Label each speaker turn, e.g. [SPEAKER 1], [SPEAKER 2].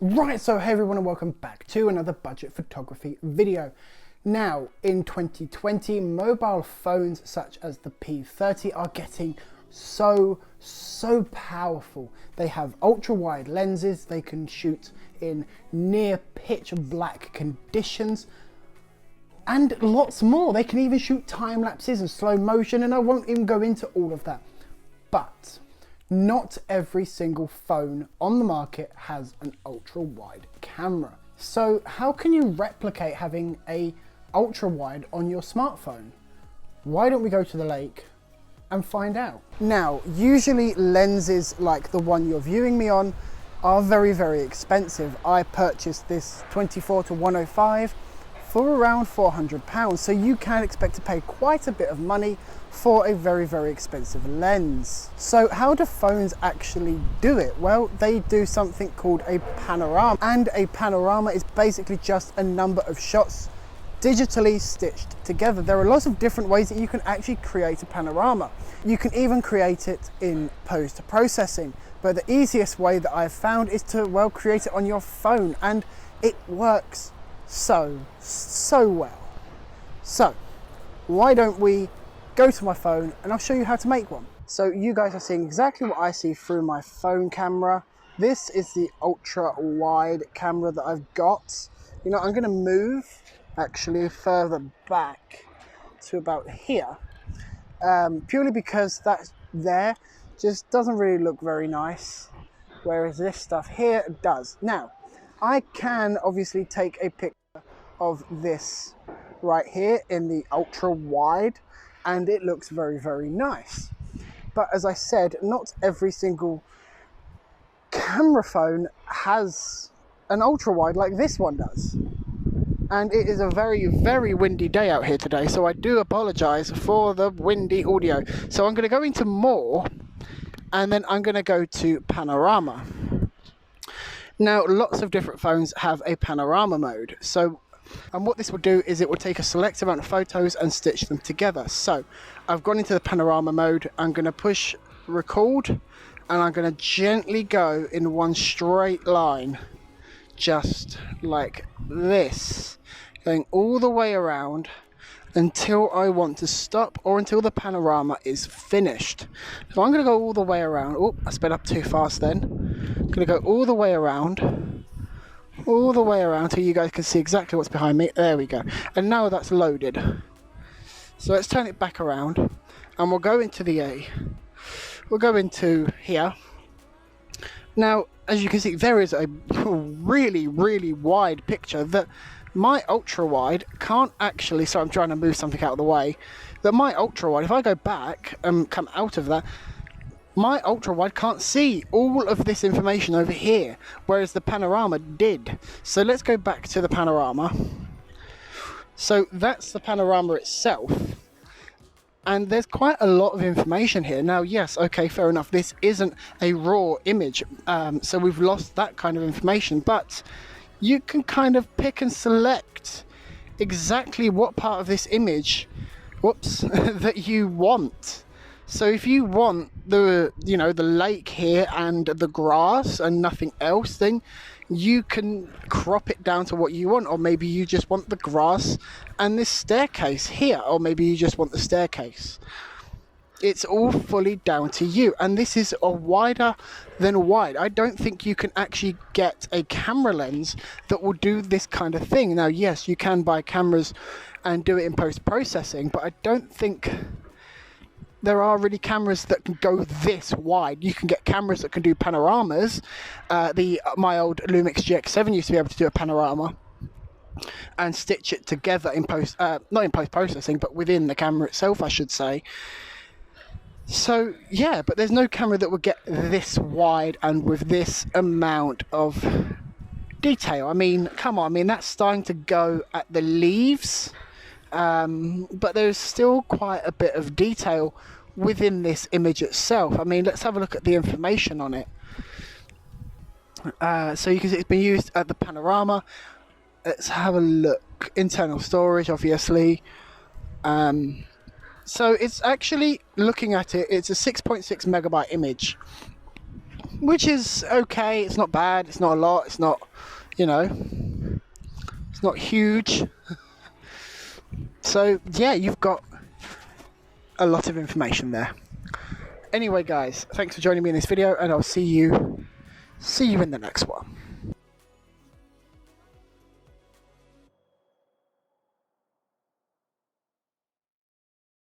[SPEAKER 1] Right, so hey everyone and welcome back to another budget photography video. Now, in 2020, mobile phones such as the P30 are getting so powerful. They have ultra wide lenses, they can shoot in near pitch black conditions, and lots more. They can even shoot time lapses and slow motion, and I won't even go into all of that. But not every single phone on the market has an ultra wide camera. So how can you replicate having a ultra wide on your smartphone? Why don't we go to the lake and find out? Now, usually lenses like the one you're viewing me on are very expensive. I purchased this 24 to 105 for around £400, so you can expect to pay quite a bit of money for a very expensive lens. So how do phones actually do it? Well, they do something called a panorama, and a panorama is basically just a number of shots digitally stitched together. There are lots of different ways that you can actually create a panorama. You can even create it in post-processing, but the easiest way that I've found is to, well, create it on your phone, and it works so well. So why don't we go to my phone and I'll show you how to make one. So you guys are seeing exactly what I see through my phone camera. This is the ultra wide camera that I've got. You know, I'm going to move actually further back to about here, purely because that there just doesn't really look very nice, whereas this stuff here does. Now, I can obviously take a picture of this right here in the ultra wide, and it looks very nice. But as I said, not every single camera phone has an ultra wide like this one does. And it is a very windy day out here today, so I do apologize for the windy audio. So I'm going to go into more, and then I'm going to go to panorama. Now, lots of different phones have a panorama mode. And what this will do is it will take a select amount of photos and stitch them together. So I've gone into the panorama mode. I'm going to push record, and I'm going to gently go in one straight line, just like this, going all the way around until I want to stop, or until the panorama is finished. So I'm going to go all the way around. Oh, I sped up too fast then. I'm going to go all the way around till you guys can see exactly what's behind me. There we go. And now that's loaded. So let's turn it back around, and we'll go into here. Now, as you can see, there is a really wide picture that my ultra wide can't actually. So I'm trying to move something out of the way. That my ultra wide, if I go back and come out of that, my ultra wide can't see all of this information over here, whereas the panorama did. So let's go back to the panorama. So that's the panorama itself, and there's quite a lot of information here. Now, yes, okay, fair enough, this isn't a raw image, so we've lost that kind of information, but you can kind of pick and select exactly what part of this image that you want. So if you want the lake here and the grass and nothing else, then you can crop it down to what you want. Or maybe you just want the grass and this staircase here, or maybe you just want the staircase. It's all fully down to you, and this is a wider than wide. I don't think you can actually get a camera lens that will do this kind of thing. Now, yes, you can buy cameras and do it in post-processing, but I don't think there are really cameras that can go this wide. You can get cameras that can do panoramas. My old Lumix GX7 used to be able to do a panorama and stitch it together in not in post-processing, but within the camera itself, I should say. So yeah, but there's no camera that would get this wide and with this amount of detail. I mean, come on, that's starting to go at the leaves. But there's still quite a bit of detail within this image itself. I mean, let's have a look at the information on it. So you can see it's been used at the panorama. Let's have a look. Internal storage, obviously. So it's actually, looking at it, it's a 6.6 megabyte image. which is okay. It's not bad, it's not a lot, it's not, you know, it's not huge. So yeah, you've got a lot of information there. Anyway guys, thanks for joining me in this video, and I'll see you in the next one.